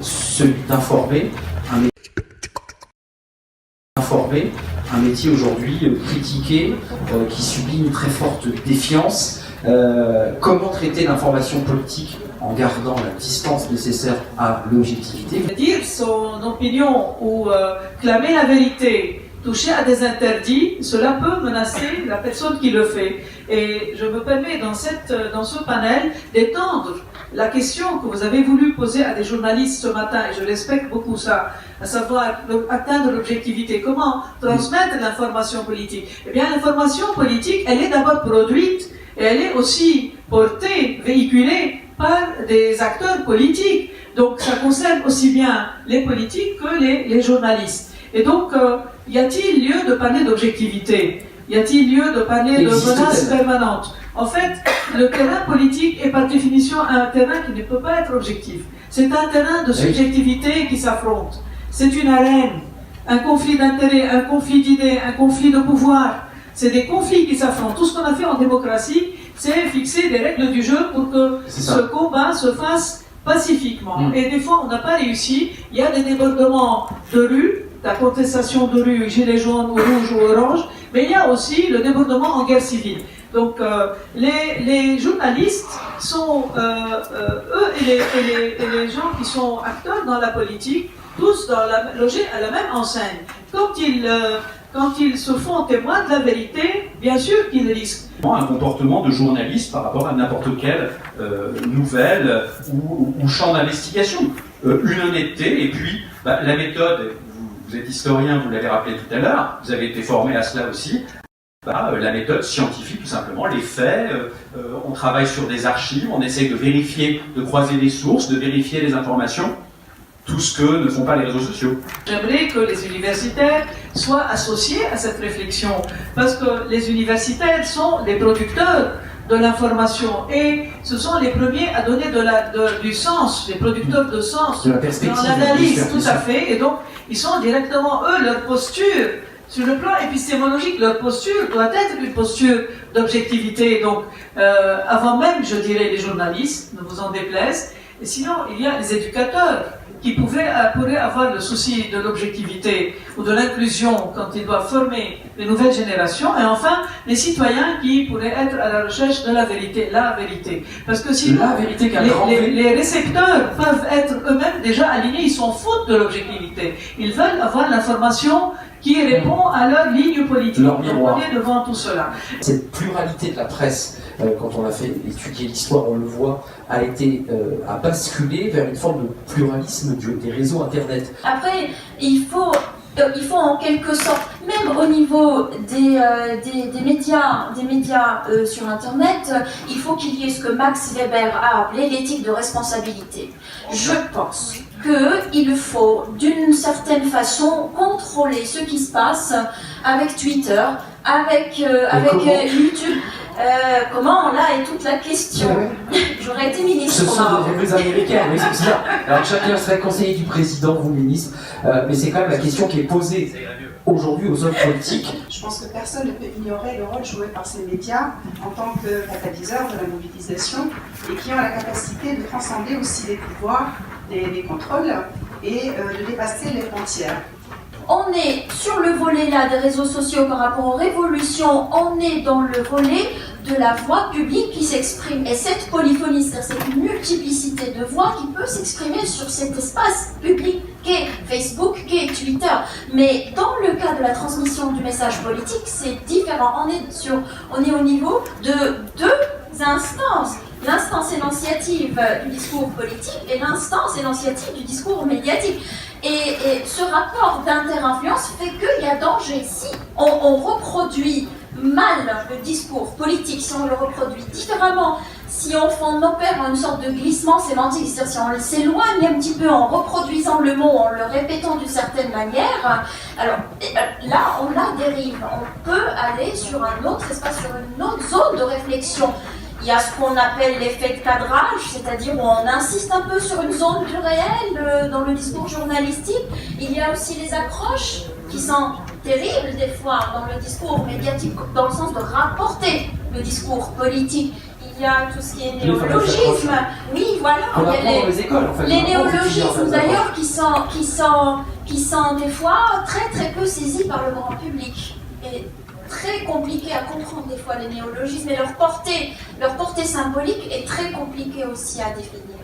celui d'informer, un métier aujourd'hui critiqué, qui subit une très forte défiance. Comment traiter l'information politique en gardant la distance nécessaire à l'objectivité? Dire son opinion ou clamer la vérité, toucher à des interdits, cela peut menacer la personne qui le fait. Et je me permets dans ce panel d'étendre la question que vous avez voulu poser à des journalistes ce matin, et je respecte beaucoup ça, à savoir atteindre l'objectivité. Comment transmettre l'information politique? Eh bien, l'information politique, elle est d'abord produite et elle est aussi portée, véhiculée par des acteurs politiques. Donc, ça concerne aussi bien les politiques que les journalistes. Et donc, y a-t-il lieu de parler d'objectivité? Y a-t-il lieu de parler de menaces permanentes? En fait, le terrain politique est par définition un terrain qui ne peut pas être objectif. C'est un terrain de subjectivité qui s'affronte. C'est une arène, un conflit d'intérêts, un conflit d'idées, un conflit de pouvoir. C'est des conflits qui s'affrontent. Tout ce qu'on a fait en démocratie, c'est fixer des règles du jeu pour que ce combat se fasse pacifiquement. Et des fois, on n'a pas réussi. Il y a des débordements de rue, la contestation de rue, gilets jaunes, ou rouges ou oranges, mais il y a aussi le débordement en guerre civile. Donc, les journalistes sont, eux et les gens qui sont acteurs dans la politique, tous logés à la même enseigne. Quand ils se font témoin de la vérité, bien sûr qu'ils risquent. Un comportement de journaliste par rapport à n'importe quelle nouvelle ou champ d'investigation. Une honnêteté, et puis la méthode, vous êtes historien, vous l'avez rappelé tout à l'heure, vous avez été formé à cela aussi. La méthode scientifique, tout simplement, les faits, on travaille sur des archives, on essaye de vérifier, de croiser les sources, de vérifier les informations, tout ce que ne font pas les réseaux sociaux. J'aimerais que les universitaires soient associés à cette réflexion, parce que les universitaires sont les producteurs de l'information et ce sont les premiers à donner du sens, les producteurs de sens, de la perspective, dans l'analyse, tout à fait, et donc ils sont directement, eux, leur posture. Sur le plan épistémologique, leur posture doit être une posture d'objectivité. Donc, avant même, je dirais, les journalistes, ne vous en déplaise. Et sinon, il y a les éducateurs qui pourraient avoir le souci de l'objectivité ou de l'inclusion quand ils doivent former les nouvelles générations. Et enfin, les citoyens qui pourraient être à la recherche de la vérité. Parce que sinon, les récepteurs peuvent être eux-mêmes déjà alignés, ils s'en foutent de l'objectivité. Ils veulent avoir l'information qui répond à leur ligne politique. Leur miroir. On est devant tout cela. Cette pluralité de la presse, quand on a fait étudier l'histoire, on le voit, a basculé vers une forme de pluralisme des réseaux Internet. Après, il faut en quelque sorte, même au niveau des médias sur Internet, il faut qu'il y ait ce que Max Weber a appelé l'éthique de responsabilité. Je pense qu'il faut d'une certaine façon contrôler ce qui se passe avec Twitter, avec YouTube. Comment là est toute la question. J'aurais été ministre. Ce sont des règles américaines, oui, c'est ça. Alors chacun serait conseiller du président, vous ministre, mais c'est quand même la question qui est posée aujourd'hui aux hommes politiques. Je pense que personne ne peut ignorer le rôle joué par ces médias en tant que catalyseurs de la mobilisation et qui ont la capacité de transcender aussi les pouvoirs, les contrôles et de dépasser les frontières. On est sur le volet là des réseaux sociaux par rapport aux révolutions, on est dans le volet de la voix publique qui s'exprime. Et cette polyphonie, c'est-à-dire cette multiplicité de voix qui peut s'exprimer sur cet espace public qu'est Facebook, qu'est Twitter. Mais dans le cas de la transmission du message politique, c'est différent. On est au niveau de deux instances. L'instance énonciative du discours politique et l'instance énonciative du discours médiatique. Et ce rapport d'inter-influence fait qu'il y a danger. Si on reproduit mal le discours politique, si on le reproduit différemment, si on opère une sorte de glissement sémantique, c'est-à-dire si on s'éloigne un petit peu en reproduisant le mot, en le répétant d'une certaine manière, alors là on la dérive. On peut aller sur un autre espace, sur une autre zone de réflexion. Il y a ce qu'on appelle l'effet de cadrage, c'est-à-dire où on insiste un peu sur une zone du réel dans le discours journalistique. Il y a aussi les accroches qui sont terribles des fois dans le discours médiatique, dans le sens de rapporter le discours politique. il y a tout ce qui est Les fameuses néologisme. Oui, voilà. On Il y a apprend dans les écoles, en fait. les On apprend plusieurs néologismes approches. d'ailleurs qui sont des fois très peu saisis par le grand public. Et très compliqué à comprendre des fois les néologismes et leur portée symbolique est très compliquée aussi à définir.